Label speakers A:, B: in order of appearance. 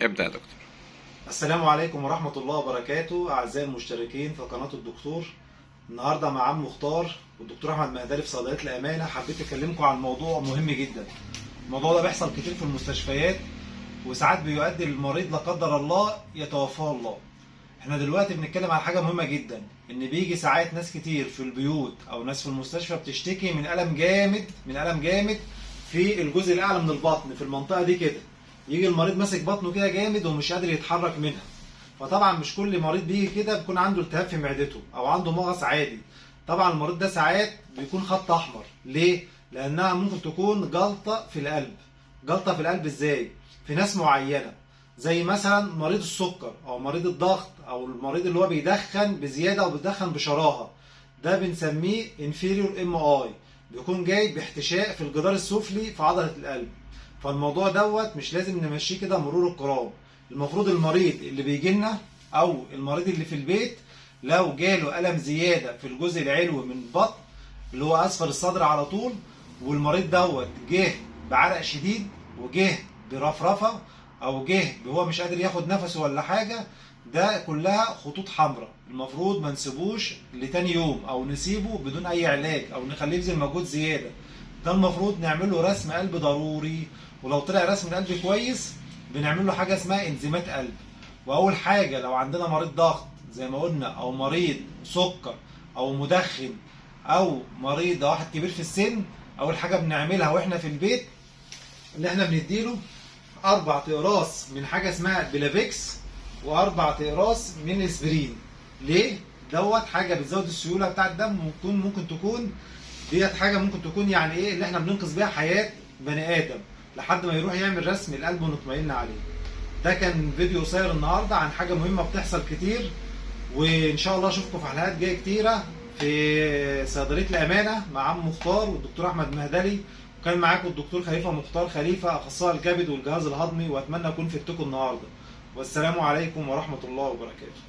A: ابدأ يا دكتور.
B: السلام عليكم ورحمة الله وبركاته أعزائي المشتركين في قناة الدكتور. النهاردة مع عم مختار والدكتور أحمد مهدلي في صيدلية الأمانة. حبيت أكلمكم عن موضوع مهم جدا. الموضوع ده بيحصل كتير في المستشفيات وساعات بيؤدي المريض لا قدر الله يتوفاه الله. احنا دلوقتي بنتكلم عن حاجة مهمة جدا، إن بيجي ساعات ناس كتير في البيوت أو ناس في المستشفى بتشتكي من ألم جامد في الجزء الأعلى من البطن، في المنطقة دي كده. يجي المريض ماسك بطنه كده جامد ومش قادر يتحرك منها. فطبعا مش كل مريض بيجي كده بيكون عنده التهاب في معدته او عنده مغص عادي. طبعا المريض ده ساعات بيكون خط احمر. ليه؟ لانها ممكن تكون جلطه في القلب. جلطه في القلب ازاي؟ في ناس معينه، زي مثلا مريض السكر او مريض الضغط او المريض اللي هو بيدخن بزياده او بيدخن بشراهه. ده بنسميه inferior MI، بيكون جاي باحتشاء في الجدار السفلي في عضله القلب. فالموضوع دوت مش لازم نمشيه كده مرور الكرام. المفروض المريض اللي بيجي لنا او المريض اللي في البيت لو جاله الم زياده في الجزء العلوي من البطن اللي هو اسفل الصدر على طول، والمريض دوت جه بعرق شديد وجه برفرفه او جه هو مش قادر ياخد نفسه ولا حاجه، ده كلها خطوط حمراء. المفروض ما نسيبوش لتاني يوم او نسيبه بدون اي علاج او نخليه يبذل مجهود زياده. ده المفروض نعمل له رسم قلب ضروري، ولو طلع رسم القلب كويس بنعمل له حاجه اسمها انزيمات قلب. واول حاجه لو عندنا مريض ضغط زي ما قلنا او مريض سكر او مدخن او مريض واحد كبير في السن، اول حاجه بنعملها واحنا في البيت ان احنا بنديله 4 اقراص من حاجه اسمها بلافيكس و4 اقراص من اسبرين. ليه؟ دوت حاجه بتزود السيوله بتاع الدم، ممكن تكون ديت حاجه ممكن تكون يعني ايه اللي احنا بننقذ بيها حياه بني ادم لحد ما يروح يعمل رسم القلب ونطمئن عليه. ده كان فيديو قصير النهارده عن حاجه مهمه بتحصل كتير، وان شاء الله اشوفكم في حلقات جايه كتيره في صيدليه الامانه مع عم مختار والدكتور احمد مهدلي. وكان معاكم الدكتور خليفه مختار خليفه، اخصائي الكبد والجهاز الهضمي، واتمنى اكون فدتكم النهارده. والسلام عليكم ورحمه الله وبركاته.